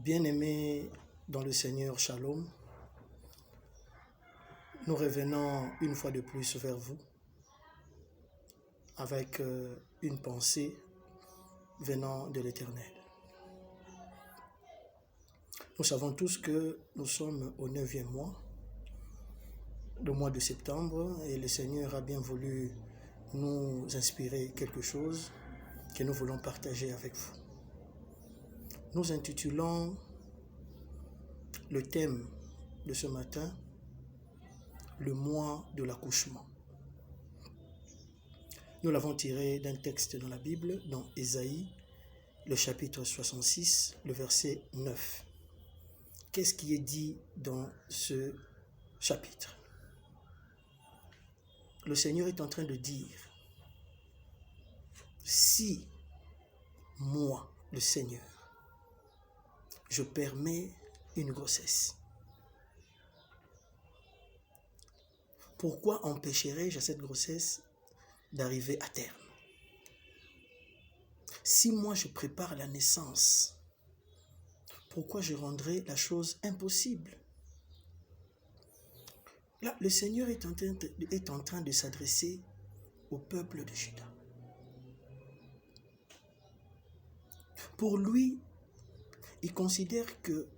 Bien-aimés dans le Seigneur, Shalom, nous revenons une fois de plus vers vous avec une pensée venant de l'Éternel. Nous savons tous que nous sommes au 9e mois, le mois de septembre, et le Seigneur a bien voulu nous inspirer quelque chose que nous voulons partager avec vous. Nous intitulons le thème de ce matin, le mois de l'accouchement. Nous l'avons tiré d'un texte dans la Bible, dans Ésaïe, le chapitre 66, le verset 9. Qu'est-ce qui est dit dans ce chapitre? Le Seigneur est en train de dire, si moi, le Seigneur, je permets une grossesse, pourquoi empêcherais-je à cette grossesse d'arriver à terme? Si moi je prépare la naissance, pourquoi je rendrais la chose impossible? Là, le Seigneur est en train de s'adresser au peuple de Juda. Pour lui, il considère que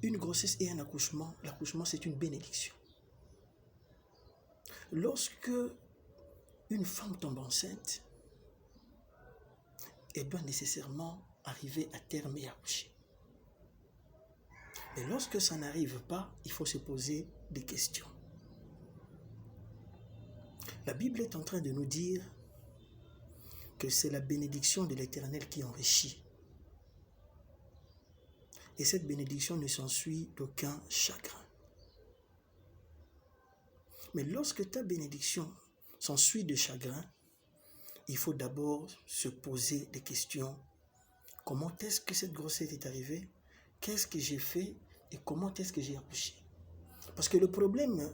une grossesse et un accouchement, l'accouchement c'est une bénédiction. Lorsque une femme tombe enceinte, elle doit nécessairement arriver à terme et accoucher. Mais lorsque ça n'arrive pas, il faut se poser des questions. La Bible est en train de nous dire que c'est la bénédiction de l'Éternel qui enrichit. Et cette bénédiction ne s'ensuit d'aucun chagrin. Mais lorsque ta bénédiction s'ensuit de chagrin, il faut d'abord se poser des questions. Comment est-ce que cette grossesse est arrivée? Qu'est-ce que j'ai fait? Et comment est-ce que j'ai accouché? Parce que le problème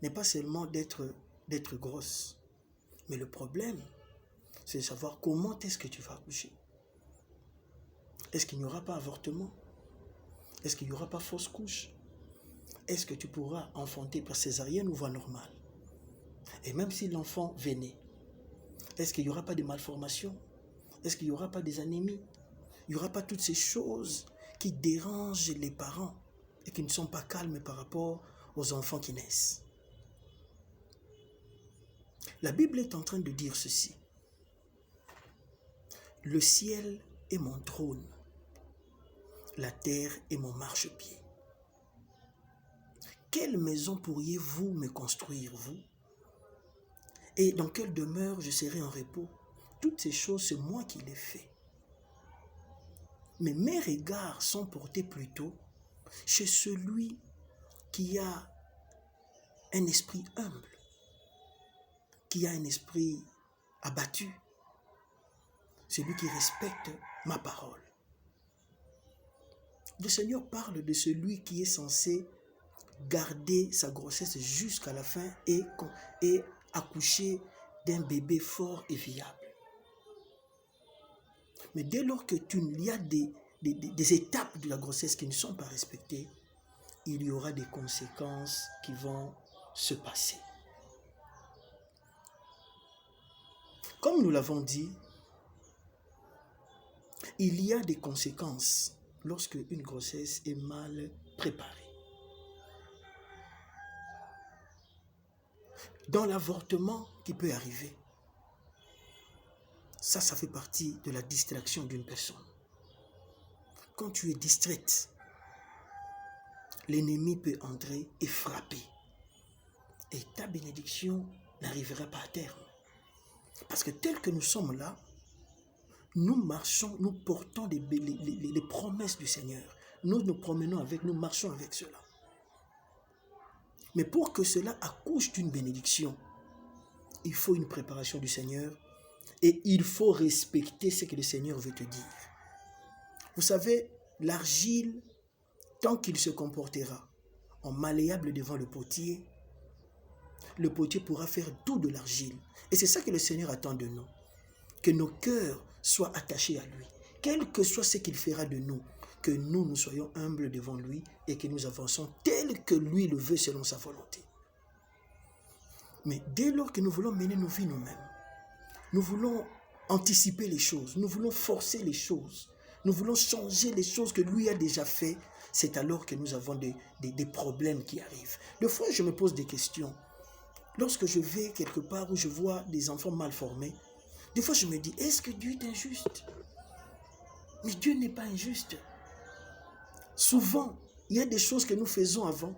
n'est pas seulement d'être grosse. Mais le problème, c'est de savoir comment est-ce que tu vas accoucher. Est-ce qu'il n'y aura pas avortement? Est-ce qu'il n'y aura pas fausse couche? Est-ce que tu pourras enfanter par césarienne ou voie normale? Et même si l'enfant venait, est-ce qu'il n'y aura pas de malformations? Est-ce qu'il n'y aura pas des anémies? Il n'y aura pas toutes ces choses qui dérangent les parents et qui ne sont pas calmes par rapport aux enfants qui naissent. La Bible est en train de dire ceci. Le ciel est mon trône, la terre est mon marchepied. Quelle maison pourriez-vous me construire, vous? Et dans quelle demeure je serai en repos? Toutes ces choses, c'est moi qui les fais. Mais mes regards sont portés plutôt chez celui qui a un esprit humble, qui a un esprit abattu, celui qui respecte ma parole. Le Seigneur parle de celui qui est censé garder sa grossesse jusqu'à la fin et accoucher d'un bébé fort et viable. Mais dès lors que il y a des étapes de la grossesse qui ne sont pas respectées, il y aura des conséquences qui vont se passer. Comme nous l'avons dit, il y a des conséquences lorsque une grossesse est mal préparée. Dans l'avortement qui peut arriver, ça fait partie de la distraction d'une personne. Quand tu es distraite, l'ennemi peut entrer et frapper. Et ta bénédiction n'arrivera pas à terme. Parce que tel que nous sommes là, nous marchons, nous portons les promesses du Seigneur. Nous nous promenons avec, nous marchons avec cela. Mais pour que cela accouche d'une bénédiction, il faut une préparation du Seigneur et il faut respecter ce que le Seigneur veut te dire. Vous savez, l'argile, tant qu'il se comportera en malléable devant le potier pourra faire tout de l'argile. Et c'est ça que le Seigneur attend de nous. Que nos cœurs soient attachés à lui. Quel que soit ce qu'il fera de nous, que nous soyons humbles devant lui et que nous avançons tel que lui le veut selon sa volonté. Mais dès lors que nous voulons mener nos vies nous-mêmes, nous voulons anticiper les choses, nous voulons forcer les choses, nous voulons changer les choses que lui a déjà fait, c'est alors que nous avons des problèmes qui arrivent. Des fois, je me pose des questions. Lorsque je vais quelque part où je vois des enfants mal formés, des fois je me dis, est-ce que Dieu est injuste? Mais Dieu n'est pas injuste. Souvent, il y a des choses que nous faisons avant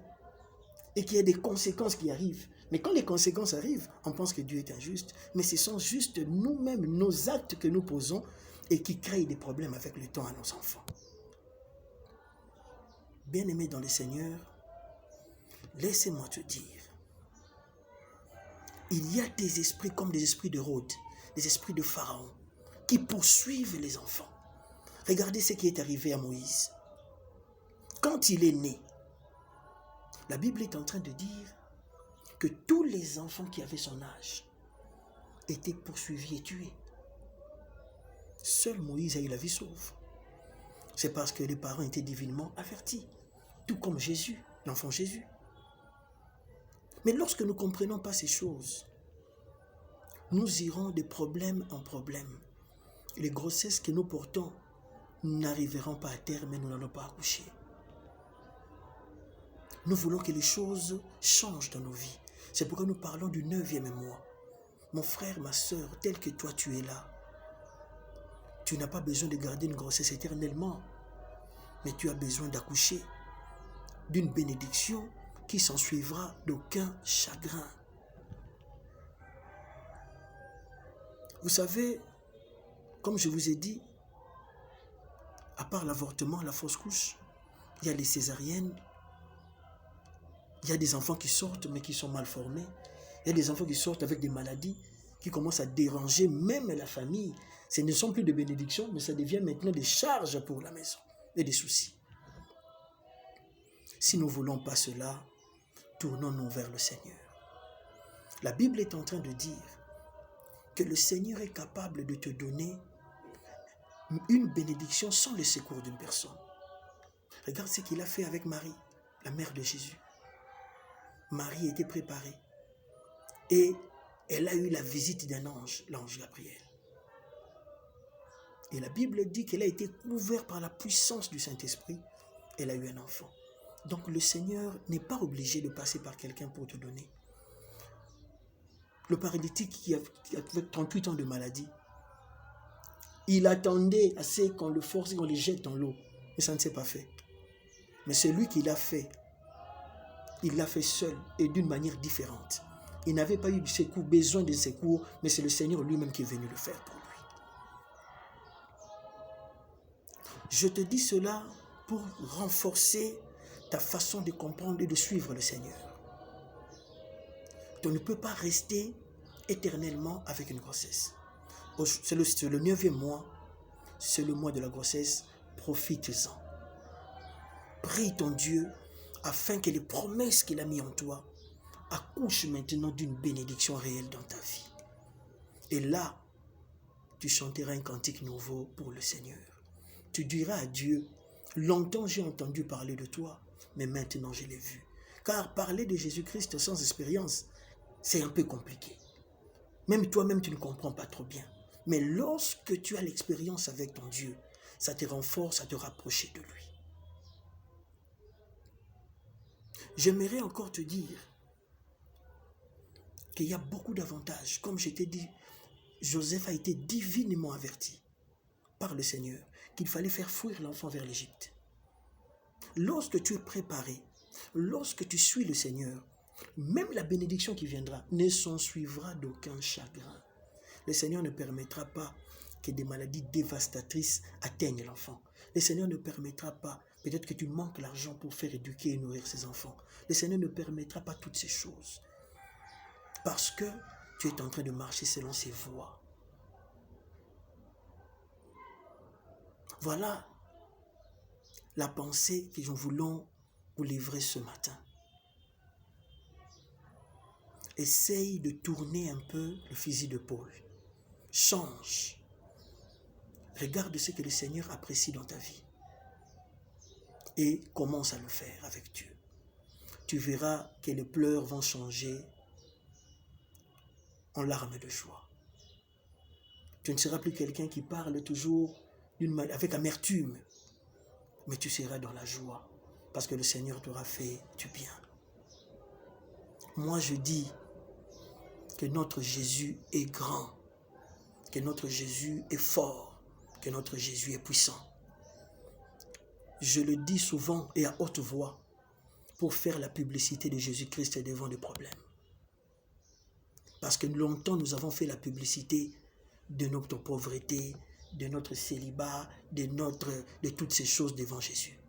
et qu'il y a des conséquences qui arrivent. Mais quand les conséquences arrivent, on pense que Dieu est injuste. Mais ce sont juste nous-mêmes, nos actes que nous posons et qui créent des problèmes avec le temps à nos enfants. Bien-aimés dans le Seigneur, laissez-moi te dire, il y a des esprits comme des esprits de Rhodes, des esprits de Pharaon, qui poursuivent les enfants. Regardez ce qui est arrivé à Moïse. Quand il est né, la Bible est en train de dire que tous les enfants qui avaient son âge étaient poursuivis et tués. Seul Moïse a eu la vie sauve. C'est parce que les parents étaient divinement avertis, tout comme Jésus, l'enfant Jésus. Mais lorsque nous ne comprenons pas ces choses, nous irons de problème en problème. Les grossesses que nous portons n'arriveront pas à terme, mais nous n'allons pas accoucher. Nous voulons que les choses changent dans nos vies. C'est pourquoi nous parlons du 9e mois. Mon frère, ma soeur, tel que toi tu es là, tu n'as pas besoin de garder une grossesse éternellement, mais tu as besoin d'accoucher d'une bénédiction qui s'en suivra d'aucun chagrin. Vous savez, comme je vous ai dit, à part l'avortement, la fausse couche, il y a les césariennes, il y a des enfants qui sortent mais qui sont mal formés, il y a des enfants qui sortent avec des maladies qui commencent à déranger même la famille. Ce ne sont plus de bénédictions, mais ça devient maintenant des charges pour la maison et des soucis. Si nous ne voulons pas cela, tournons-nous vers le Seigneur. La Bible est en train de dire que le Seigneur est capable de te donner une bénédiction sans le secours d'une personne. Regarde ce qu'il a fait avec Marie, la mère de Jésus. Marie était préparée et elle a eu la visite d'un ange, l'ange Gabriel. Et la Bible dit qu'elle a été couverte par la puissance du Saint-Esprit. Elle a eu un enfant. Donc le Seigneur n'est pas obligé de passer par quelqu'un pour te donner. Le paralytique qui avait 38 ans de maladie, il attendait assez qu'on le force et qu'on le jette dans l'eau. Mais ça ne s'est pas fait. Mais celui qui l'a fait, il l'a fait seul et d'une manière différente. Il n'avait pas eu de secours, besoin de secours, mais c'est le Seigneur lui-même qui est venu le faire pour lui. Je te dis cela pour renforcer ta façon de comprendre et de suivre le Seigneur. Tu ne peux pas rester éternellement avec une grossesse. C'est le 9e mois, c'est le mois de la grossesse, profite-en. Prie ton Dieu afin que les promesses qu'il a mises en toi accouchent maintenant d'une bénédiction réelle dans ta vie. Et là, tu chanteras un cantique nouveau pour le Seigneur. Tu diras à Dieu, longtemps j'ai entendu parler de toi, mais maintenant je l'ai vu. Car parler de Jésus-Christ sans expérience, c'est un peu compliqué. Même toi-même, tu ne comprends pas trop bien. Mais lorsque tu as l'expérience avec ton Dieu, ça te renforce à te rapprocher de lui. J'aimerais encore te dire qu'il y a beaucoup d'avantages. Comme je t'ai dit, Joseph a été divinement averti par le Seigneur qu'il fallait faire fuir l'enfant vers l'Égypte. Lorsque tu es préparé, lorsque tu suis le Seigneur, même la bénédiction qui viendra ne s'en suivra d'aucun chagrin. Le Seigneur ne permettra pas que des maladies dévastatrices atteignent l'enfant. Le Seigneur ne permettra pas, peut-être que tu manques l'argent pour faire éduquer et nourrir ses enfants. Le Seigneur ne permettra pas toutes ces choses. Parce que tu es en train de marcher selon ses voies. Voilà la pensée que nous voulons vous livrer ce matin. Essaye de tourner un peu le fusil de Paul. Change. Regarde ce que le Seigneur apprécie dans ta vie. et commence à le faire avec Dieu. Tu verras que les pleurs vont changer en larmes de joie. Tu ne seras plus quelqu'un qui parle toujours avec amertume, mais tu seras dans la joie parce que le Seigneur t'aura fait du bien. Moi, je dis que notre Jésus est grand, que notre Jésus est fort, que notre Jésus est puissant. Je le dis souvent et à haute voix pour faire la publicité de Jésus-Christ devant les problèmes. Parce que longtemps, nous avons fait la publicité de notre pauvreté, de notre célibat, de toutes ces choses devant Jésus.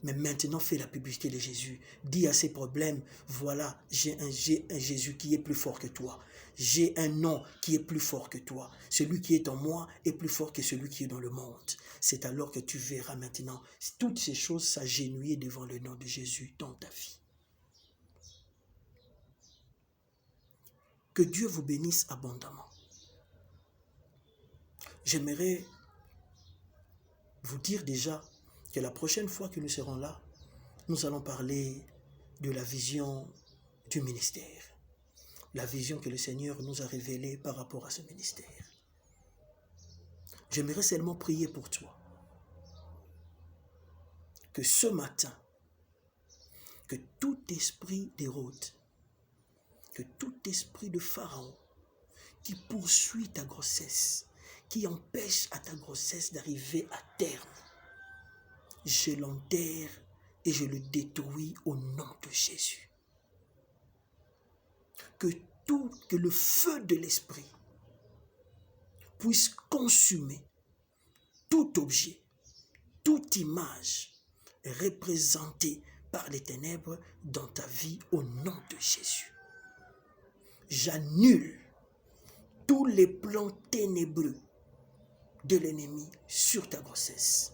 Mais maintenant, fais la publicité de Jésus. Dis à ces problèmes, voilà, j'ai un Jésus qui est plus fort que toi. J'ai un nom qui est plus fort que toi. Celui qui est en moi est plus fort que celui qui est dans le monde. C'est alors que tu verras maintenant toutes ces choses s'agenouiller devant le nom de Jésus dans ta vie. Que Dieu vous bénisse abondamment. J'aimerais vous dire déjà que la prochaine fois que nous serons là, nous allons parler de la vision du ministère. La vision que le Seigneur nous a révélée par rapport à ce ministère. J'aimerais seulement prier pour toi. Que ce matin, que tout esprit d'Hérode, que tout esprit de Pharaon qui poursuit ta grossesse, qui empêche à ta grossesse d'arriver à terme, je l'enterre et je le détruis au nom de Jésus. Que le feu de l'esprit puisse consumer tout objet, toute image représentée par les ténèbres dans ta vie au nom de Jésus. J'annule tous les plans ténébreux de l'ennemi sur ta grossesse.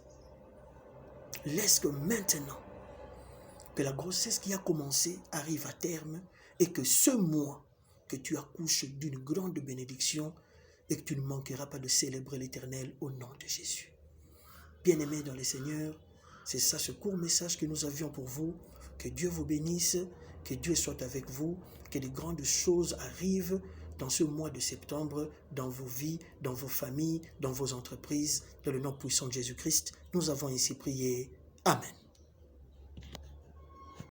Laisse que maintenant, que la grossesse qui a commencé arrive à terme et que ce mois, que tu accouches d'une grande bénédiction et que tu ne manqueras pas de célébrer l'Éternel au nom de Jésus. Bien-aimés dans le Seigneur, c'est ça ce court message que nous avions pour vous. Que Dieu vous bénisse, que Dieu soit avec vous, que de grandes choses arrivent dans ce mois de septembre, dans vos vies, dans vos familles, dans vos entreprises, dans le nom puissant de Jésus-Christ. Nous avons ici prié. Amen.